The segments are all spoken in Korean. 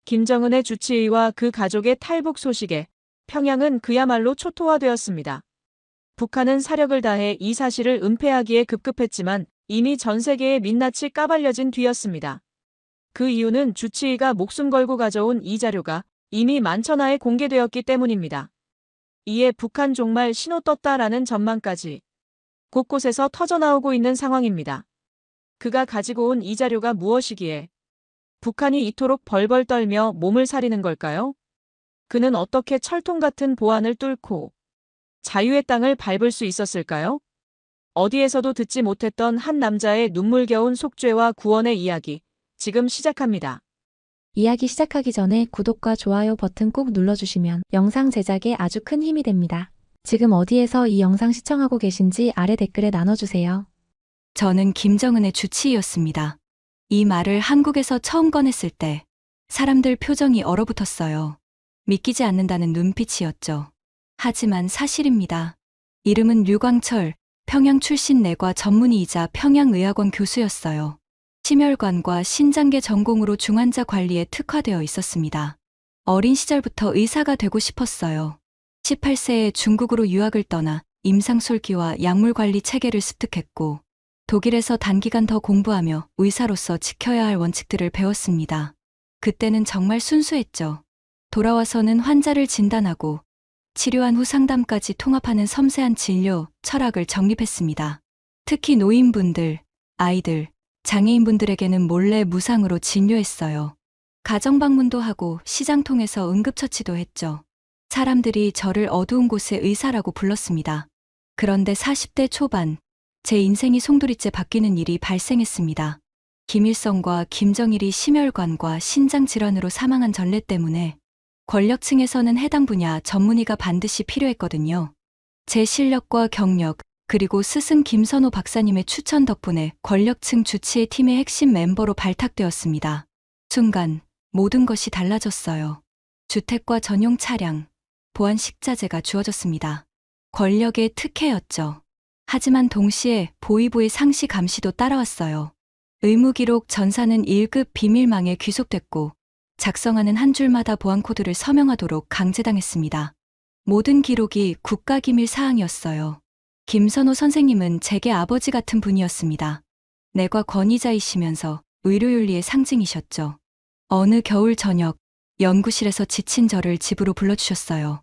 김정은의 주치의와 그 가족의 탈북 소식에 평양은 그야말로 초토화되었습니다. 북한은 사력을 다해 이 사실을 은폐하기에 급급했지만 이미 전 세계의 민낯이 까발려진 뒤였습니다. 그 이유는 주치의가 목숨 걸고 가져온 이 자료가 이미 만천하에 공개되었기 때문입니다. 이에 북한 종말 신호 떴다라는 전망까지 곳곳에서 터져나오고 있는 상황입니다. 그가 가지고 온 이 자료가 무엇이기에 북한이 이토록 벌벌 떨며 몸을 사리는 걸까요? 그는 어떻게 철통 같은 보안을 뚫고 자유의 땅을 밟을 수 있었을까요? 어디에서도 듣지 못했던 한 남자의 눈물겨운 속죄와 구원의 이야기, 지금 시작합니다. 이야기 시작하기 전에 구독과 좋아요 버튼 꼭 눌러주시면 영상 제작에 아주 큰 힘이 됩니다. 지금 어디에서 이 영상 시청하고 계신지 아래 댓글에 나눠주세요. 저는 김정은의 주치의였습니다. 이 말을 한국에서 처음 꺼냈을 때 사람들 표정이 얼어붙었어요. 믿기지 않는다는 눈빛이었죠. 하지만 사실입니다. 이름은 류광철, 평양 출신 내과 전문의이자 평양의학원 교수였어요. 심혈관과 신장계 전공으로 중환자 관리에 특화되어 있었습니다. 어린 시절부터 의사가 되고 싶었어요. 18세에 중국으로 유학을 떠나 임상솔기와 약물관리 체계를 습득했고 독일에서 단기간 더 공부하며 의사로서 지켜야 할 원칙들을 배웠습니다. 그때는 정말 순수했죠. 돌아와서는 환자를 진단하고 치료한 후 상담까지 통합하는 섬세한 진료, 철학을 정립했습니다. 특히 노인분들, 아이들, 장애인분들에게는 몰래 무상으로 진료했어요. 가정방문도 하고 시장 통해서 응급처치도 했죠. 사람들이 저를 어두운 곳의 의사라고 불렀습니다. 그런데 40대 초반, 제 인생이 송두리째 바뀌는 일이 발생했습니다. 김일성과 김정일이 심혈관과 신장 질환으로 사망한 전례 때문에 권력층에서는 해당 분야 전문의가 반드시 필요했거든요. 제 실력과 경력, 그리고 스승 김선호 박사님의 추천 덕분에 권력층 주치의 팀의 핵심 멤버로 발탁되었습니다. 순간 모든 것이 달라졌어요. 주택과 전용 차량, 보안 식자재가 주어졌습니다. 권력의 특혜였죠. 하지만 동시에 보위부의 상시 감시도 따라왔어요. 의무기록 전사는 1급 비밀망에 귀속됐고 작성하는 한 줄마다 보안코드를 서명하도록 강제당했습니다. 모든 기록이 국가기밀 사항이었어요. 김선호 선생님은 제게 아버지 같은 분이었습니다. 내과 권위자이시면서 의료윤리의 상징이셨죠. 어느 겨울 저녁, 연구실에서 지친 저를 집으로 불러주셨어요.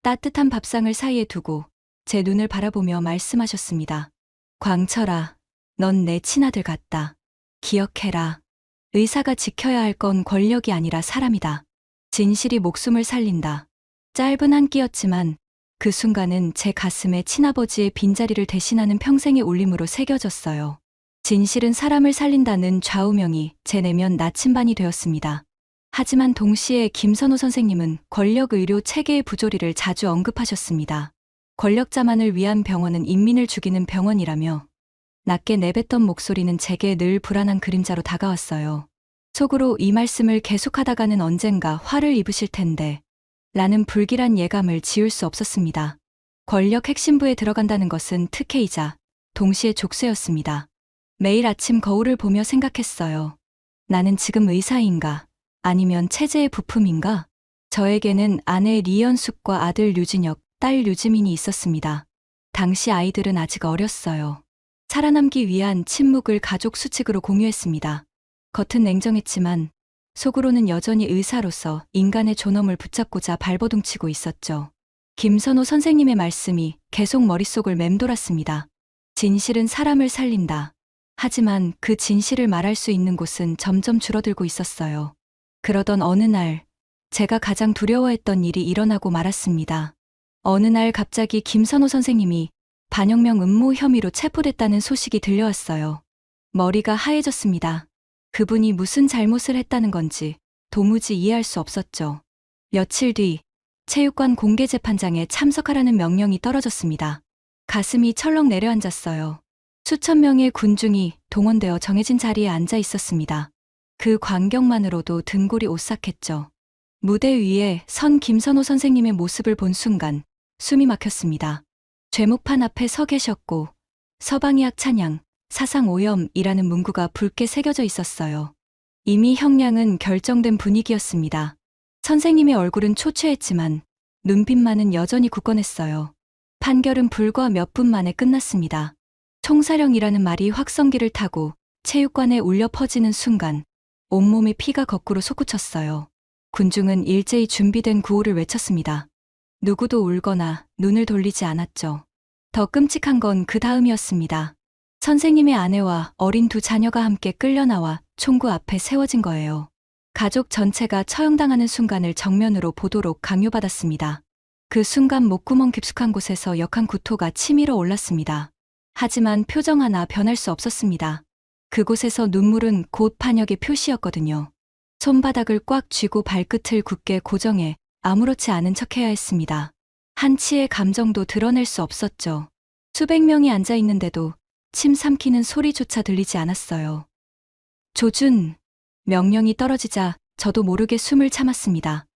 따뜻한 밥상을 사이에 두고 제 눈을 바라보며 말씀하셨습니다. 광철아, 넌 내 친아들 같다. 기억해라. 의사가 지켜야 할 건 권력이 아니라 사람이다. 진실이 목숨을 살린다. 짧은 한 끼였지만 그 순간은 제 가슴에 친아버지의 빈자리를 대신하는 평생의 울림으로 새겨졌어요. 진실은 사람을 살린다는 좌우명이 제 내면 나침반이 되었습니다. 하지만 동시에 김선호 선생님은 권력 의료 체계의 부조리를 자주 언급하셨습니다. 권력자만을 위한 병원은 인민을 죽이는 병원이라며 낮게 내뱉던 목소리는 제게 늘 불안한 그림자로 다가왔어요. 속으로 이 말씀을 계속하다가는 언젠가 화를 입으실 텐데 라는 불길한 예감을 지울 수 없었습니다. 권력 핵심부에 들어간다는 것은 특혜이자 동시에 족쇄였습니다. 매일 아침 거울을 보며 생각했어요. 나는 지금 의사인가? 아니면 체제의 부품인가? 저에게는 아내 리연숙과 아들 류진혁, 딸 류지민이 있었습니다. 당시 아이들은 아직 어렸어요. 살아남기 위한 침묵을 가족 수칙으로 공유했습니다. 겉은 냉정했지만 속으로는 여전히 의사로서 인간의 존엄을 붙잡고자 발버둥치고 있었죠. 김선호 선생님의 말씀이 계속 머릿속을 맴돌았습니다. 진실은 사람을 살린다. 하지만 그 진실을 말할 수 있는 곳은 점점 줄어들고 있었어요. 그러던 어느 날, 제가 가장 두려워했던 일이 일어나고 말았습니다. 어느 날 갑자기 김선호 선생님이 반영명 음모 혐의로 체포됐다는 소식이 들려왔어요. 머리가 하얘졌습니다. 그분이 무슨 잘못을 했다는 건지 도무지 이해할 수 없었죠. 며칠 뒤 체육관 공개재판장에 참석하라는 명령이 떨어졌습니다. 가슴이 철렁 내려앉았어요. 수천 명의 군중이 동원되어 정해진 자리에 앉아 있었습니다. 그 광경만으로도 등골이 오싹했죠. 무대 위에 선 김선호 선생님의 모습을 본 순간 숨이 막혔습니다. 죄목판 앞에 서 계셨고 서방의학 찬양, 사상오염이라는 문구가 붉게 새겨져 있었어요. 이미 형량은 결정된 분위기였습니다. 선생님의 얼굴은 초췌했지만 눈빛만은 여전히 굳건했어요. 판결은 불과 몇 분 만에 끝났습니다. 총사령이라는 말이 확성기를 타고 체육관에 울려 퍼지는 순간 온몸에 피가 거꾸로 솟구쳤어요. 군중은 일제히 준비된 구호를 외쳤습니다. 누구도 울거나 눈을 돌리지 않았죠. 더 끔찍한 건 그 다음이었습니다. 선생님의 아내와 어린 두 자녀가 함께 끌려나와 총구 앞에 세워진 거예요. 가족 전체가 처형당하는 순간을 정면으로 보도록 강요받았습니다. 그 순간 목구멍 깊숙한 곳에서 역한 구토가 치밀어 올랐습니다. 하지만 표정 하나 변할 수 없었습니다. 그곳에서 눈물은 곧 반역의 표시였거든요. 손바닥을 꽉 쥐고 발끝을 굳게 고정해 아무렇지 않은 척해야 했습니다. 한치의 감정도 드러낼 수 없었죠. 수백 명이 앉아 있는데도 침 삼키는 소리조차 들리지 않았어요. 조준! 명령이 떨어지자 저도 모르게 숨을 참았습니다.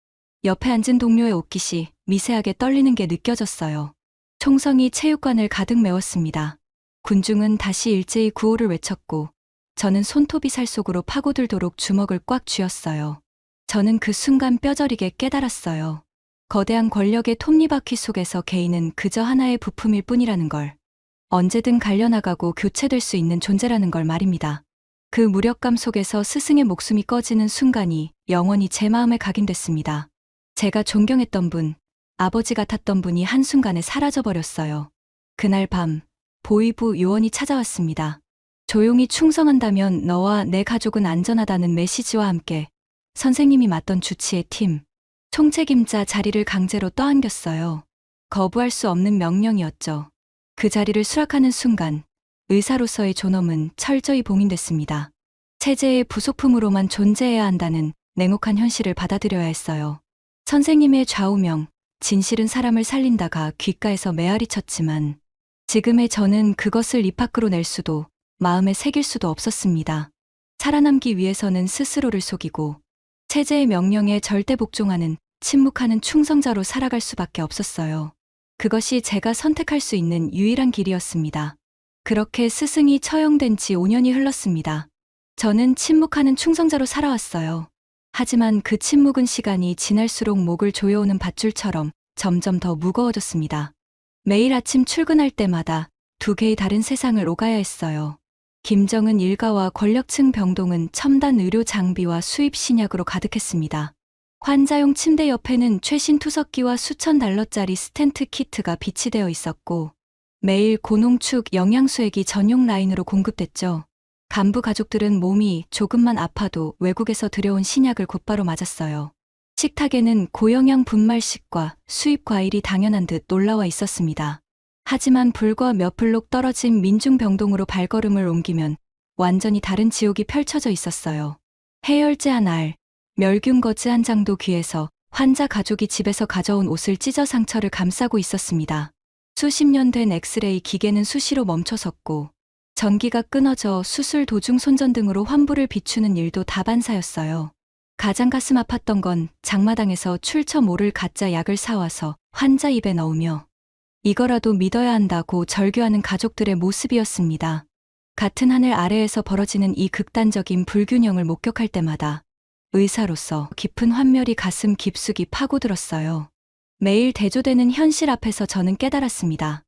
옆에 앉은 동료의 옷깃이 미세하게 떨리는 게 느껴졌어요. 총성이 체육관을 가득 메웠습니다. 군중은 다시 일제히 구호를 외쳤고 저는 손톱이 살 속으로 파고들도록 주먹을 꽉 쥐었어요. 저는 그 순간 뼈저리게 깨달았어요. 거대한 권력의 톱니바퀴 속에서 개인은 그저 하나의 부품일 뿐이라는 걸. 언제든 갈려나가고 교체될 수 있는 존재라는 걸 말입니다. 그 무력감 속에서 스승의 목숨이 꺼지는 순간이 영원히 제 마음에 각인됐습니다. 제가 존경했던 분, 아버지 같았던 분이 한순간에 사라져버렸어요. 그날 밤, 보위부 요원이 찾아왔습니다. 조용히 충성한다면 너와 내 가족은 안전하다는 메시지와 함께 선생님이 맡던 주치의 팀, 총책임자 자리를 강제로 떠안겼어요. 거부할 수 없는 명령이었죠. 그 자리를 수락하는 순간 의사로서의 존엄은 철저히 봉인됐습니다. 체제의 부속품으로만 존재해야 한다는 냉혹한 현실을 받아들여야 했어요. 선생님의 좌우명, 진실은 사람을 살린다가 귓가에서 메아리 쳤지만 지금의 저는 그것을 입 밖으로 낼 수도 마음에 새길 수도 없었습니다. 살아남기 위해서는 스스로를 속이고 체제의 명령에 절대 복종하는 침묵하는 충성자로 살아갈 수밖에 없었어요. 그것이 제가 선택할 수 있는 유일한 길이었습니다. 그렇게 스승이 처형된 지 5년이 흘렀습니다. 저는 침묵하는 충성자로 살아왔어요. 하지만 그 침묵은 시간이 지날수록 목을 조여오는 밧줄처럼 점점 더 무거워졌습니다. 매일 아침 출근할 때마다 두 개의 다른 세상을 오가야 했어요. 김정은 일가와 권력층 병동은 첨단 의료 장비와 수입 신약으로 가득했습니다. 환자용 침대 옆에는 최신 투석기와 수천 달러짜리 스텐트 키트가 비치되어 있었고 매일 고농축 영양소액이 전용 라인으로 공급됐죠. 간부 가족들은 몸이 조금만 아파도 외국에서 들여온 신약을 곧바로 맞았어요. 식탁에는 고영양 분말식과 수입 과일이 당연한 듯 놀라와 있었습니다. 하지만 불과 몇 블록 떨어진 민중병동으로 발걸음을 옮기면 완전히 다른 지옥이 펼쳐져 있었어요. 해열제 알, 멸균거즈 한 장도 귀에서 환자 가족이 집에서 가져온 옷을 찢어 상처를 감싸고 있었습니다. 수십 년 된 엑스레이 기계는 수시로 멈춰섰고 전기가 끊어져 수술 도중 손전등으로 환부를 비추는 일도 다반사였어요. 가장 가슴 아팠던 건 장마당에서 출처 모를 가짜 약을 사와서 환자 입에 넣으며 이거라도 믿어야 한다고 절규하는 가족들의 모습이었습니다. 같은 하늘 아래에서 벌어지는 이 극단적인 불균형을 목격할 때마다 의사로서 깊은 환멸이 가슴 깊숙이 파고들었어요. 매일 대조되는 현실 앞에서 저는 깨달았습니다.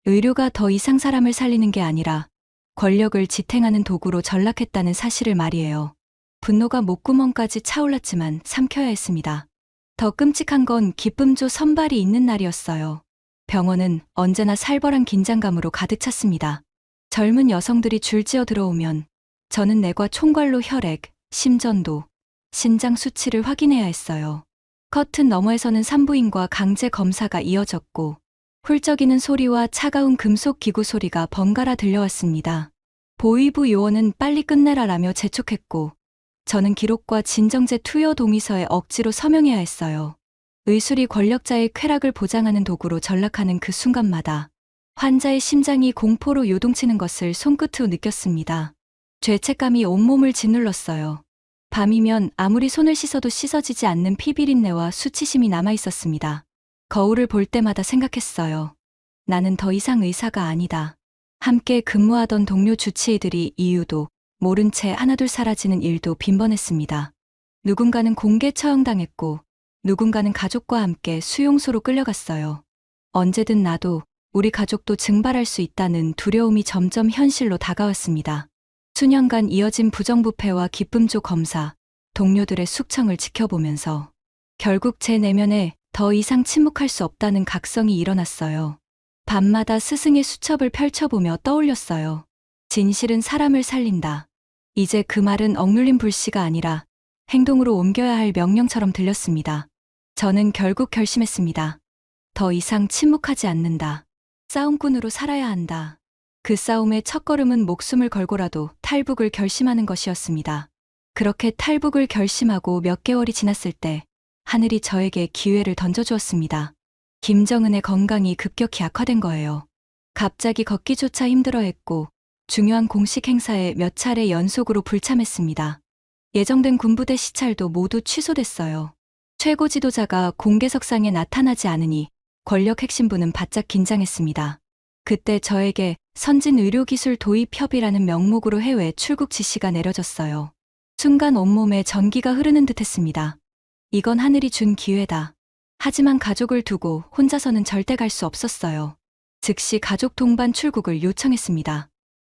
의료가 더 이상 사람을 살리는 게 아니라 권력을 지탱하는 도구로 전락했다는 사실을 말이에요. 분노가 목구멍까지 차올랐지만 삼켜야 했습니다. 더 끔찍한 건 기쁨조 선발이 있는 날이었어요. 병원은 언제나 살벌한 긴장감으로 가득 찼습니다. 젊은 여성들이 줄지어 들어오면 저는 뇌과 총괄로 혈액, 심전도, 신장 수치를 확인해야 했어요. 커튼 너머에서는 산부인과 강제 검사가 이어졌고 훌쩍이는 소리와 차가운 금속 기구 소리가 번갈아 들려왔습니다. 보위부 요원은 빨리 끝내라라며 재촉했고 저는 기록과 진정제 투여 동의서에 억지로 서명해야 했어요. 의술이 권력자의 쾌락을 보장하는 도구로 전락하는 그 순간마다 환자의 심장이 공포로 요동치는 것을 손끝으로 느꼈습니다. 죄책감이 온몸을 짓눌렀어요. 밤이면 아무리 손을 씻어도 씻어지지 않는 피비린내와 수치심이 남아있었습니다. 거울을 볼 때마다 생각했어요. 나는 더 이상 의사가 아니다. 함께 근무하던 동료 주치의들이 이유도 모른 채 하나둘 사라지는 일도 빈번했습니다. 누군가는 공개 처형당했고 누군가는 가족과 함께 수용소로 끌려갔어요. 언제든 나도 우리 가족도 증발할 수 있다는 두려움이 점점 현실로 다가왔습니다. 수년간 이어진 부정부패와 기쁨조 검사, 동료들의 숙청을 지켜보면서 결국 제 내면에 더 이상 침묵할 수 없다는 각성이 일어났어요. 밤마다 스승의 수첩을 펼쳐보며 떠올렸어요. 진실은 사람을 살린다. 이제 그 말은 억눌린 불씨가 아니라 행동으로 옮겨야 할 명령처럼 들렸습니다. 저는 결국 결심했습니다. 더 이상 침묵하지 않는다. 싸움꾼으로 살아야 한다. 그 싸움의 첫걸음은 목숨을 걸고라도 탈북을 결심하는 것이었습니다. 그렇게 탈북을 결심하고 몇 개월이 지났을 때 하늘이 저에게 기회를 던져주었습니다. 김정은의 건강이 급격히 악화된 거예요. 갑자기 걷기조차 힘들어했고 중요한 공식 행사에 몇 차례 연속으로 불참했습니다. 예정된 군부대 시찰도 모두 취소됐어요. 최고 지도자가 공개석상에 나타나지 않으니 권력 핵심부는 바짝 긴장했습니다. 그때 저에게 선진의료기술 도입협의라는 명목으로 해외 출국 지시가 내려졌어요. 순간 온몸에 전기가 흐르는 듯했습니다. 이건 하늘이 준 기회다. 하지만 가족을 두고 혼자서는 절대 갈 수 없었어요. 즉시 가족 동반 출국을 요청했습니다.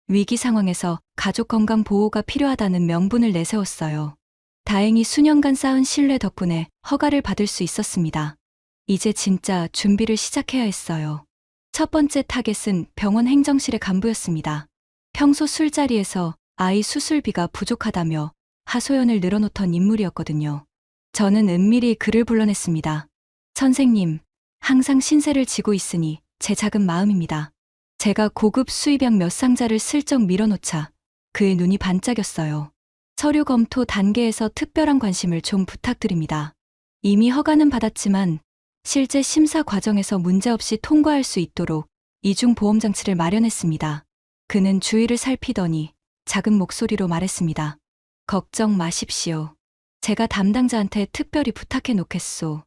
위기 상황에서 가족 건강 보호가 필요하다는 명분을 내세웠어요. 다행히 수년간 쌓은 신뢰 덕분에 허가를 받을 수 있었습니다. 이제 진짜 준비를 시작해야 했어요. 첫 번째 타겟은 병원 행정실의 간부였습니다. 평소 술자리에서 아이 수술비가 부족하다며 하소연을 늘어놓던 인물이었거든요. 저는 은밀히 그를 불러냈습니다. 선생님, 항상 신세를 지고 있으니 제 작은 마음입니다. 제가 고급 수입약 몇 상자를 슬쩍 밀어놓자 그의 눈이 반짝였어요. 서류 검토 단계에서 특별한 관심을 좀 부탁드립니다. 이미 허가는 받았지만 실제 심사 과정에서 문제없이 통과할 수 있도록 이중 보험 장치를 마련했습니다. 그는 주위를 살피더니 작은 목소리로 말했습니다. 걱정 마십시오. 제가 담당자한테 특별히 부탁해 놓겠소.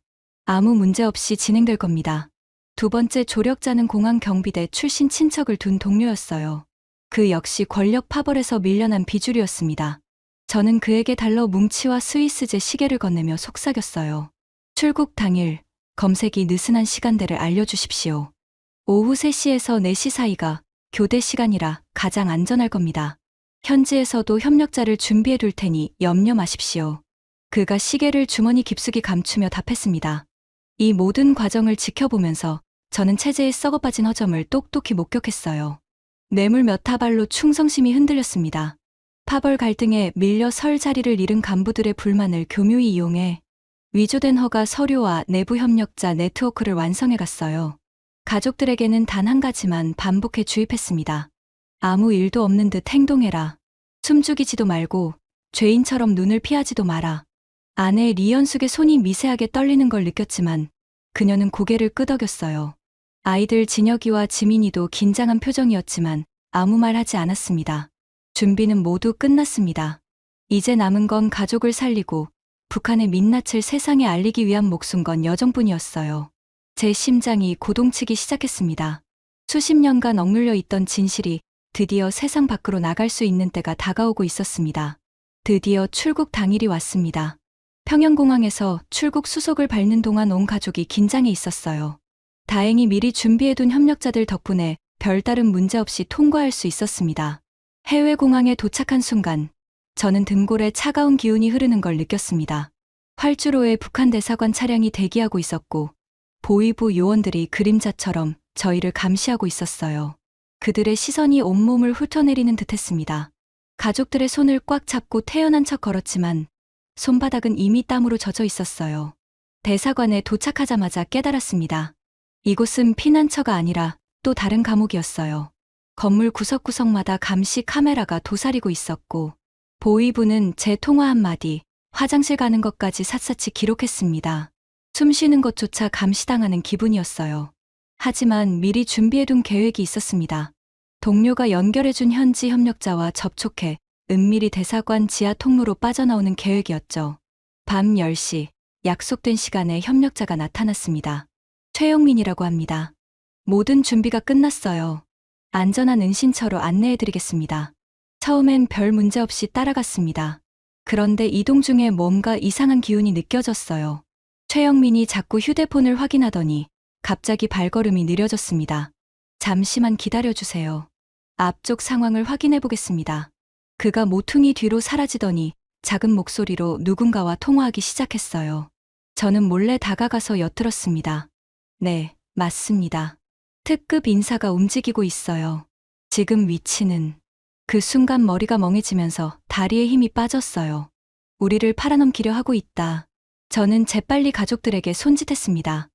아무 문제 없이 진행될 겁니다. 두 번째 조력자는 공항 경비대 출신 친척을 둔 동료였어요. 그 역시 권력 파벌에서 밀려난 비주류였습니다. 저는 그에게 달러 뭉치와 스위스제 시계를 건네며 속삭였어요. 출국 당일 검색이 느슨한 시간대를 알려주십시오. 오후 3시에서 4시 사이가 교대 시간이라 가장 안전할 겁니다. 현지에서도 협력자를 준비해 둘 테니 염려 마십시오. 그가 시계를 주머니 깊숙이 감추며 답했습니다. 이 모든 과정을 지켜보면서 저는 체제의 썩어빠진 허점을 똑똑히 목격했어요. 뇌물 몇 하발로 충성심이 흔들렸습니다. 파벌 갈등에 밀려 설 자리를 잃은 간부들의 불만을 교묘히 이용해 위조된 허가 서류와 내부 협력자 네트워크를 완성해 갔어요. 가족들에게는 단 한 가지만 반복해 주입했습니다. 아무 일도 없는 듯 행동해라. 숨죽이지도 말고 죄인처럼 눈을 피하지도 마라. 아내 리연숙의 손이 미세하게 떨리는 걸 느꼈지만 그녀는 고개를 끄덕였어요. 아이들 진혁이와 지민이도 긴장한 표정이었지만 아무 말 하지 않았습니다. 준비는 모두 끝났습니다. 이제 남은 건 가족을 살리고 북한의 민낯을 세상에 알리기 위한 목숨건 여정뿐이었어요. 제 심장이 고동치기 시작했습니다. 수십 년간 억눌려 있던 진실이 드디어 세상 밖으로 나갈 수 있는 때가 다가오고 있었습니다. 드디어 출국 당일이 왔습니다. 평양공항에서 출국 수속을 밟는 동안 온 가족이 긴장해 있었어요. 다행히 미리 준비해둔 협력자들 덕분에 별다른 문제 없이 통과할 수 있었습니다. 해외 공항에 도착한 순간 저는 등골에 차가운 기운이 흐르는 걸 느꼈습니다. 활주로에 북한 대사관 차량이 대기하고 있었고 보위부 요원들이 그림자처럼 저희를 감시하고 있었어요. 그들의 시선이 온몸을 훑어내리는 듯했습니다. 가족들의 손을 꽉 잡고 태연한 척 걸었지만 손바닥은 이미 땀으로 젖어 있었어요. 대사관에 도착하자마자 깨달았습니다. 이곳은 피난처가 아니라 또 다른 감옥이었어요. 건물 구석구석마다 감시 카메라가 도사리고 있었고 보위부는 제 통화 한마디, 화장실 가는 것까지 샅샅이 기록했습니다. 숨 쉬는 것조차 감시당하는 기분이었어요. 하지만 미리 준비해둔 계획이 있었습니다. 동료가 연결해준 현지 협력자와 접촉해 은밀히 대사관 지하 통로로 빠져나오는 계획이었죠. 밤 10시, 약속된 시간에 협력자가 나타났습니다. 최영민이라고 합니다. 모든 준비가 끝났어요. 안전한 은신처로 안내해드리겠습니다. 처음엔 별 문제 없이 따라갔습니다. 그런데 이동 중에 뭔가 이상한 기운이 느껴졌어요. 최영민이 자꾸 휴대폰을 확인하더니 갑자기 발걸음이 느려졌습니다. 잠시만 기다려주세요. 앞쪽 상황을 확인해 보겠습니다. 그가 모퉁이 뒤로 사라지더니 작은 목소리로 누군가와 통화하기 시작했어요. 저는 몰래 다가가서 엿들었습니다. 네, 맞습니다. 특급 인사가 움직이고 있어요. 지금 위치는. 그 순간 머리가 멍해지면서 다리에 힘이 빠졌어요. 우리를 팔아넘기려 하고 있다. 저는 재빨리 가족들에게 손짓했습니다.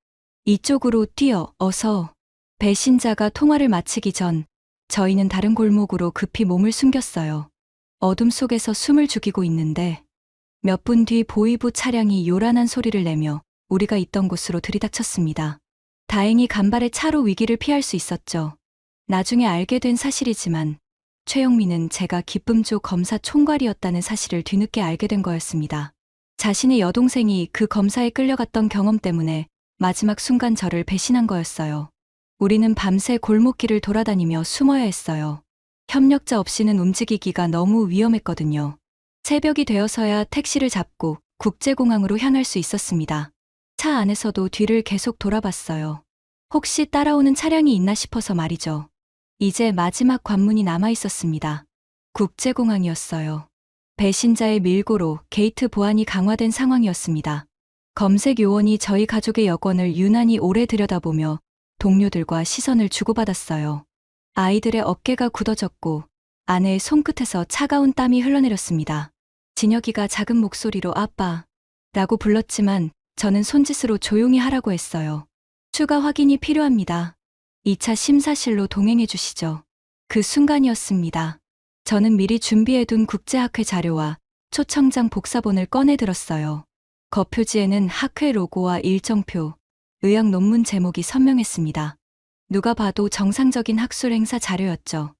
이쪽으로 뛰어, 어서. 배신자가 통화를 마치기 전 저희는 다른 골목으로 급히 몸을 숨겼어요. 어둠 속에서 숨을 죽이고 있는데 몇 분 뒤 보이부 차량이 요란한 소리를 내며 우리가 있던 곳으로 들이닥쳤습니다. 다행히 간발의 차로 위기를 피할 수 있었죠. 나중에 알게 된 사실이지만 최영민은 제가 기쁨조 검사 총괄이었다는 사실을 뒤늦게 알게 된 거였습니다. 자신의 여동생이 그 검사에 끌려갔던 경험 때문에 마지막 순간 저를 배신한 거였어요. 우리는 밤새 골목길을 돌아다니며 숨어야 했어요. 협력자 없이는 움직이기가 너무 위험했거든요. 새벽이 되어서야 택시를 잡고 국제공항으로 향할 수 있었습니다. 차 안에서도 뒤를 계속 돌아봤어요. 혹시 따라오는 차량이 있나 싶어서 말이죠. 이제 마지막 관문이 남아 있었습니다. 국제공항이었어요. 배신자의 밀고로 게이트 보안이 강화된 상황이었습니다. 검색 요원이 저희 가족의 여권을 유난히 오래 들여다보며 동료들과 시선을 주고받았어요. 아이들의 어깨가 굳어졌고 아내의 손끝에서 차가운 땀이 흘러내렸습니다. 진혁이가 작은 목소리로 아빠 라고 불렀지만 저는 손짓으로 조용히 하라고 했어요. 추가 확인이 필요합니다. 2차 심사실로 동행해 주시죠. 그 순간이었습니다. 저는 미리 준비해둔 국제학회 자료와 초청장 복사본을 꺼내 들었어요. 겉표지에는 학회 로고와 일정표, 의학 논문 제목이 선명했습니다. 누가 봐도 정상적인 학술 행사 자료였죠.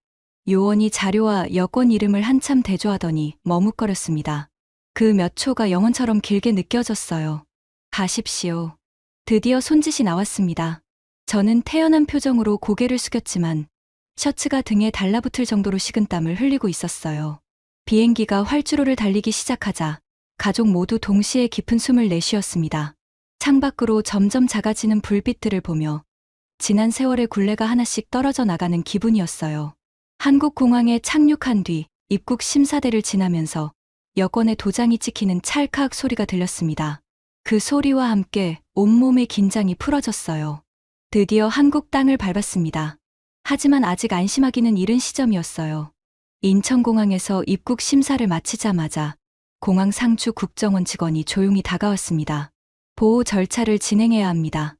요원이 자료와 여권 이름을 한참 대조하더니 머뭇거렸습니다. 그 몇 초가 영혼처럼 길게 느껴졌어요. 가십시오. 드디어 손짓이 나왔습니다. 저는 태연한 표정으로 고개를 숙였지만 셔츠가 등에 달라붙을 정도로 식은땀을 흘리고 있었어요. 비행기가 활주로를 달리기 시작하자 가족 모두 동시에 깊은 숨을 내쉬었습니다. 창밖으로 점점 작아지는 불빛들을 보며 지난 세월의 굴레가 하나씩 떨어져 나가는 기분이었어요. 한국 공항에 착륙한 뒤 입국 심사대를 지나면서 여권에 도장이 찍히는 찰칵 소리가 들렸습니다. 그 소리와 함께 온몸의 긴장이 풀어졌어요. 드디어 한국 땅을 밟았습니다. 하지만 아직 안심하기는 이른 시점이었어요. 인천공항에서 입국 심사를 마치자마자 공항 상주 국정원 직원이 조용히 다가왔습니다. 보호 절차를 진행해야 합니다.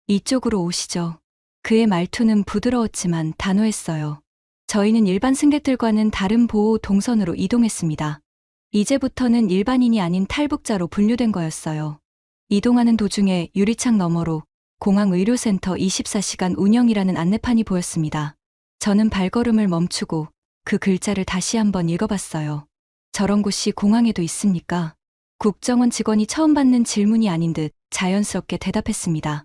이쪽으로 오시죠. 그의 말투는 부드러웠지만 단호했어요. 저희는 일반 승객들과는 다른 보호 동선으로 이동했습니다. 이제부터는 일반인이 아닌 탈북자로 분류된 거였어요. 이동하는 도중에 유리창 너머로 공항 의료센터 24시간 운영이라는 안내판이 보였습니다. 저는 발걸음을 멈추고 그 글자를 다시 한번 읽어봤어요. 저런 곳이 공항에도 있습니까? 국정원 직원이 처음 받는 질문이 아닌 듯 자연스럽게 대답했습니다.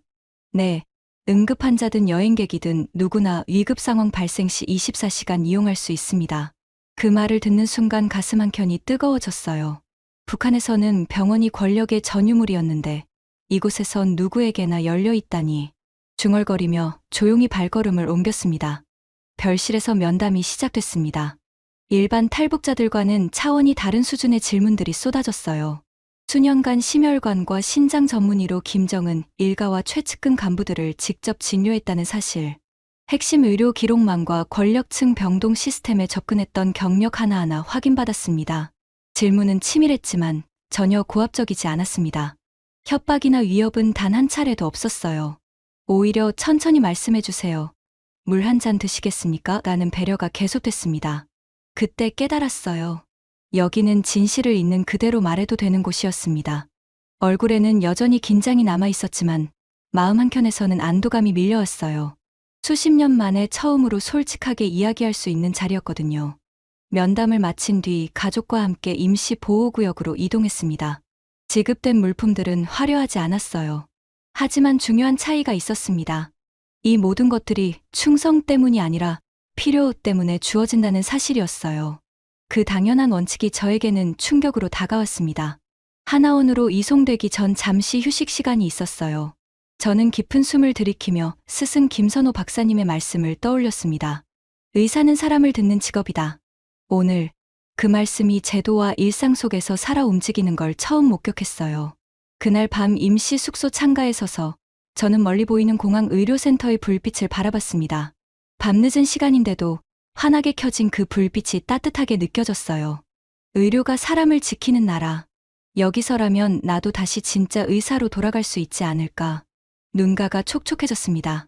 네, 응급환자든 여행객이든 누구나 위급 상황 발생 시 24시간 이용할 수 있습니다. 그 말을 듣는 순간 가슴 한켠이 뜨거워졌어요. 북한에서는 병원이 권력의 전유물이었는데 이곳에선 누구에게나 열려 있다니. 중얼거리며 조용히 발걸음을 옮겼습니다. 별실에서 면담이 시작됐습니다. 일반 탈북자들과는 차원이 다른 수준의 질문들이 쏟아졌어요. 수년간 심혈관과 신장 전문의로 김정은 일가와 최측근 간부들을 직접 진료했다는 사실, 핵심 의료 기록망과 권력층 병동 시스템에 접근했던 경력 하나하나 확인받았습니다. 질문은 치밀했지만 전혀 고압적이지 않았습니다. 협박이나 위협은 단 한 차례도 없었어요. 오히려 천천히 말씀해 주세요. 물 한 잔 드시겠습니까? 라는 배려가 계속됐습니다. 그때 깨달았어요. 여기는 진실을 있는 그대로 말해도 되는 곳이었습니다. 얼굴에는 여전히 긴장이 남아 있었지만 마음 한켠에서는 안도감이 밀려왔어요. 수십 년 만에 처음으로 솔직하게 이야기할 수 있는 자리였거든요. 면담을 마친 뒤 가족과 함께 임시 보호구역으로 이동했습니다. 지급된 물품들은 화려하지 않았어요. 하지만 중요한 차이가 있었습니다. 이 모든 것들이 충성 때문이 아니라 필요 때문에 주어진다는 사실이었어요. 그 당연한 원칙이 저에게는 충격으로 다가왔습니다. 하나원으로 이송되기 전 잠시 휴식 시간이 있었어요. 저는 깊은 숨을 들이키며 스승 김선호 박사님의 말씀을 떠올렸습니다. 의사는 사람을 듣는 직업이다. 오늘 그 말씀이 제도와 일상 속에서 살아 움직이는 걸 처음 목격했어요. 그날 밤 임시 숙소 창가에 서서 저는 멀리 보이는 공항 의료센터의 불빛을 바라봤습니다. 밤늦은 시간인데도 환하게 켜진 그 불빛이 따뜻하게 느껴졌어요. 의료가 사람을 지키는 나라. 여기서라면 나도 다시 진짜 의사로 돌아갈 수 있지 않을까. 눈가가 촉촉해졌습니다.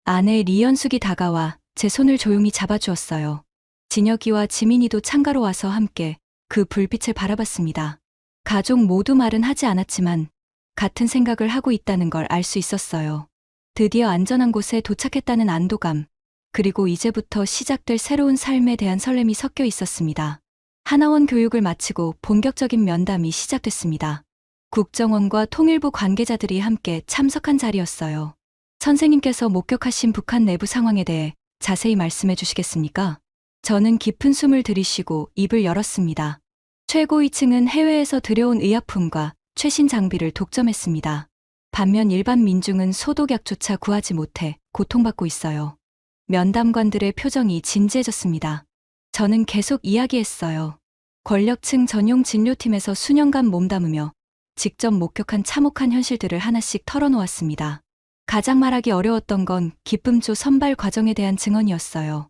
아내 리연숙이 다가와 제 손을 조용히 잡아주었어요. 진혁이와 지민이도 창가로 와서 함께 그 불빛을 바라봤습니다. 가족 모두 말은 하지 않았지만 같은 생각을 하고 있다는 걸 알 수 있었어요. 드디어 안전한 곳에 도착했다는 안도감, 그리고 이제부터 시작될 새로운 삶에 대한 설렘이 섞여 있었습니다. 하나원 교육을 마치고 본격적인 면담이 시작됐습니다. 국정원과 통일부 관계자들이 함께 참석한 자리였어요. 선생님께서 목격하신 북한 내부 상황에 대해 자세히 말씀해 주시겠습니까? 저는 깊은 숨을 들이쉬고 입을 열었습니다. 최고위층은 해외에서 들여온 의약품과 최신 장비를 독점했습니다. 반면 일반 민중은 소독약조차 구하지 못해 고통받고 있어요. 면담관들의 표정이 진지해졌습니다. 저는 계속 이야기했어요. 권력층 전용 진료팀에서 수년간 몸담으며 직접 목격한 참혹한 현실들을 하나씩 털어놓았습니다. 가장 말하기 어려웠던 건 기쁨조 선발 과정에 대한 증언이었어요.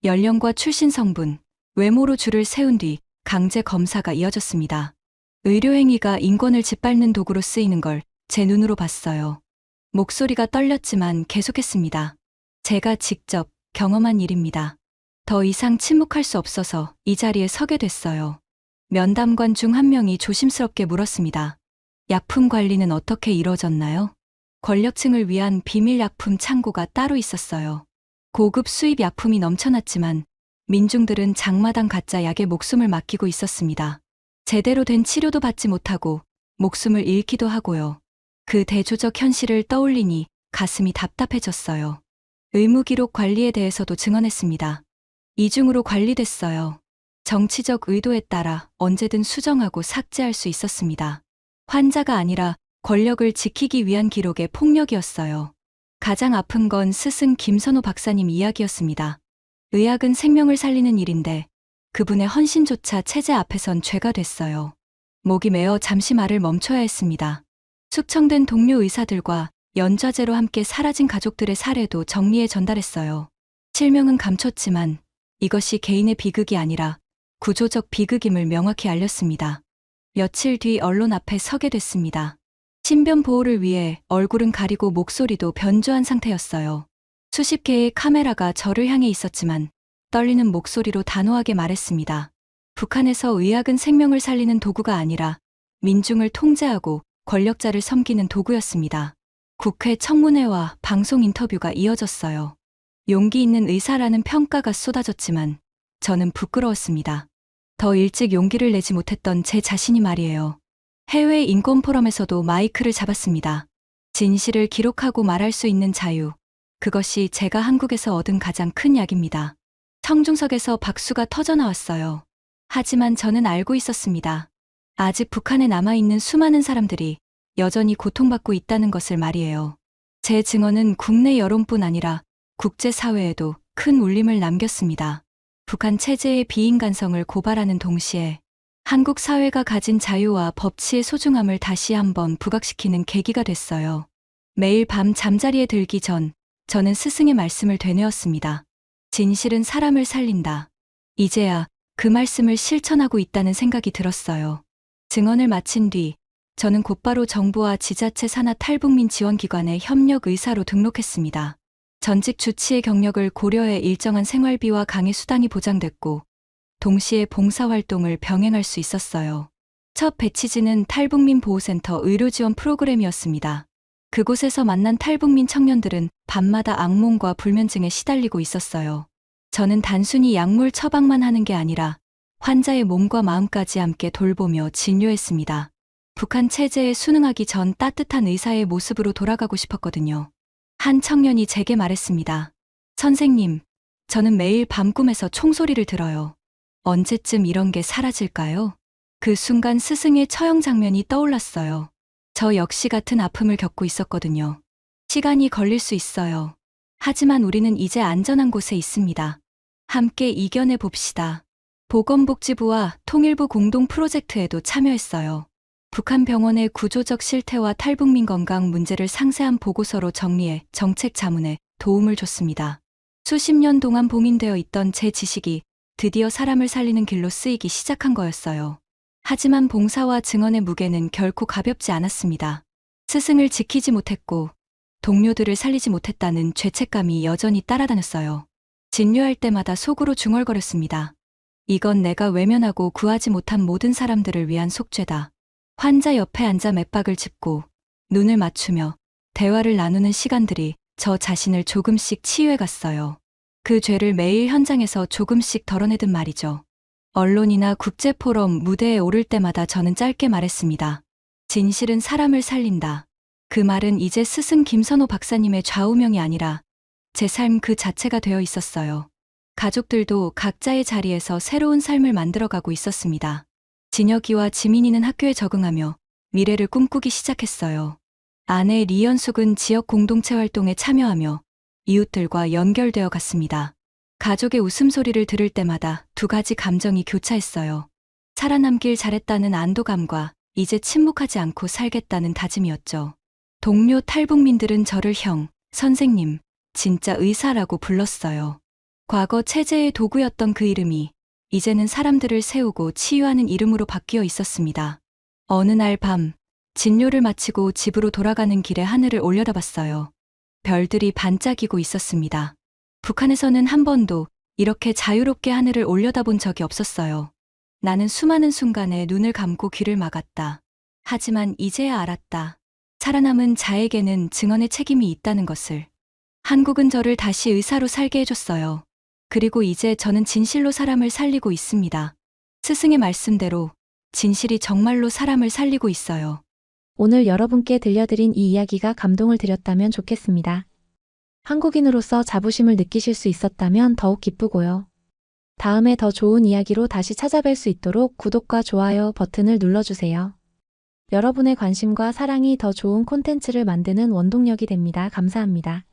연령과 출신 성분, 외모로 줄을 세운 뒤 강제 검사가 이어졌습니다. 의료행위가 인권을 짓밟는 도구로 쓰이는 걸 제 눈으로 봤어요. 목소리가 떨렸지만 계속했습니다. 제가 직접 경험한 일입니다. 더 이상 침묵할 수 없어서 이 자리에 서게 됐어요. 면담관 중 한 명이 조심스럽게 물었습니다. 약품 관리는 어떻게 이루어졌나요? 권력층을 위한 비밀 약품 창고가 따로 있었어요. 고급 수입 약품이 넘쳐났지만 민중들은 장마당 가짜 약에 목숨을 맡기고 있었습니다. 제대로 된 치료도 받지 못하고 목숨을 잃기도 하고요. 그 대조적 현실을 떠올리니 가슴이 답답해졌어요. 의무기록 관리에 대해서도 증언했습니다. 이중으로 관리됐어요. 정치적 의도에 따라 언제든 수정하고 삭제할 수 있었습니다. 환자가 아니라 권력을 지키기 위한 기록의 폭력이었어요. 가장 아픈 건 스승 김선호 박사님 이야기였습니다. 의학은 생명을 살리는 일인데 그분의 헌신조차 체제 앞에선 죄가 됐어요. 목이 메어 잠시 말을 멈춰야 했습니다. 숙청된 동료 의사들과 연좌제로 함께 사라진 가족들의 사례도 정리해 전달했어요. 실명은 감췄지만 이것이 개인의 비극이 아니라 구조적 비극임을 명확히 알렸습니다. 며칠 뒤 언론 앞에 서게 됐습니다. 신변 보호를 위해 얼굴은 가리고 목소리도 변조한 상태였어요. 수십 개의 카메라가 저를 향해 있었지만 떨리는 목소리로 단호하게 말했습니다. 북한에서 의학은 생명을 살리는 도구가 아니라 민중을 통제하고 권력자를 섬기는 도구였습니다. 국회 청문회와 방송 인터뷰가 이어졌어요. 용기 있는 의사라는 평가가 쏟아졌지만 저는 부끄러웠습니다. 더 일찍 용기를 내지 못했던 제 자신이 말이에요. 해외 인권 포럼에서도 마이크를 잡았습니다. 진실을 기록하고 말할 수 있는 자유. 그것이 제가 한국에서 얻은 가장 큰 약입니다. 청중석에서 박수가 터져나왔어요. 하지만 저는 알고 있었습니다. 아직 북한에 남아있는 수많은 사람들이 여전히 고통받고 있다는 것을 말이에요. 제 증언은 국내 여론뿐 아니라 국제사회에도 큰 울림을 남겼습니다. 북한 체제의 비인간성을 고발하는 동시에 한국 사회가 가진 자유와 법치의 소중함을 다시 한번 부각시키는 계기가 됐어요. 매일 밤 잠자리에 들기 전 저는 스승의 말씀을 되뇌었습니다. 진실은 사람을 살린다. 이제야 그 말씀을 실천하고 있다는 생각이 들었어요. 증언을 마친 뒤 저는 곧바로 정부와 지자체 산하 탈북민 지원기관에 협력 의사로 등록했습니다. 전직 주치의 경력을 고려해 일정한 생활비와 강의 수당이 보장됐고 동시에 봉사활동을 병행할 수 있었어요. 첫 배치지는 탈북민 보호센터 의료지원 프로그램이었습니다. 그곳에서 만난 탈북민 청년들은 밤마다 악몽과 불면증에 시달리고 있었어요. 저는 단순히 약물 처방만 하는 게 아니라 환자의 몸과 마음까지 함께 돌보며 진료했습니다. 북한 체제에 순응하기 전 따뜻한 의사의 모습으로 돌아가고 싶었거든요. 한 청년이 제게 말했습니다. 선생님, 저는 매일 밤 꿈에서 총소리를 들어요. 언제쯤 이런 게 사라질까요? 그 순간 스승의 처형 장면이 떠올랐어요. 저 역시 같은 아픔을 겪고 있었거든요. 시간이 걸릴 수 있어요. 하지만 우리는 이제 안전한 곳에 있습니다. 함께 이겨내 봅시다. 보건복지부와 통일부 공동 프로젝트에도 참여했어요. 북한 병원의 구조적 실태와 탈북민 건강 문제를 상세한 보고서로 정리해 정책 자문에 도움을 줬습니다. 수십 년 동안 봉인되어 있던 제 지식이 드디어 사람을 살리는 길로 쓰이기 시작한 거였어요. 하지만 봉사와 증언의 무게는 결코 가볍지 않았습니다. 스승을 지키지 못했고 동료들을 살리지 못했다는 죄책감이 여전히 따라다녔어요. 진료할 때마다 속으로 중얼거렸습니다. 이건 내가 외면하고 구하지 못한 모든 사람들을 위한 속죄다. 환자 옆에 앉아 맥박을 짚고 눈을 맞추며 대화를 나누는 시간들이 저 자신을 조금씩 치유해 갔어요. 그 죄를 매일 현장에서 조금씩 덜어내듯 말이죠. 언론이나 국제포럼 무대에 오를 때마다 저는 짧게 말했습니다. 진실은 사람을 살린다. 그 말은 이제 스승 김선호 박사님의 좌우명이 아니라 제 삶 그 자체가 되어 있었어요. 가족들도 각자의 자리에서 새로운 삶을 만들어가고 있었습니다. 진혁이와 지민이는 학교에 적응하며 미래를 꿈꾸기 시작했어요. 아내 리연숙은 지역 공동체 활동에 참여하며 이웃들과 연결되어 갔습니다. 가족의 웃음소리를 들을 때마다 두 가지 감정이 교차했어요. 살아남길 잘했다는 안도감과 이제 침묵하지 않고 살겠다는 다짐이었죠. 동료 탈북민들은 저를 형, 선생님, 진짜 의사라고 불렀어요. 과거 체제의 도구였던 그 이름이 이제는 사람들을 세우고 치유하는 이름으로 바뀌어 있었습니다. 어느 날 밤, 진료를 마치고 집으로 돌아가는 길에 하늘을 올려다봤어요. 별들이 반짝이고 있었습니다. 북한에서는 한 번도 이렇게 자유롭게 하늘을 올려다본 적이 없었어요. 나는 수많은 순간에 눈을 감고 귀를 막았다. 하지만 이제야 알았다. 살아남은 자에게는 증언의 책임이 있다는 것을. 한국은 저를 다시 의사로 살게 해줬어요. 그리고 이제 저는 진실로 사람을 살리고 있습니다. 스승의 말씀대로 진실이 정말로 사람을 살리고 있어요. 오늘 여러분께 들려드린 이 이야기가 감동을 드렸다면 좋겠습니다. 한국인으로서 자부심을 느끼실 수 있었다면 더욱 기쁘고요. 다음에 더 좋은 이야기로 다시 찾아뵐 수 있도록 구독과 좋아요 버튼을 눌러주세요. 여러분의 관심과 사랑이 더 좋은 콘텐츠를 만드는 원동력이 됩니다. 감사합니다.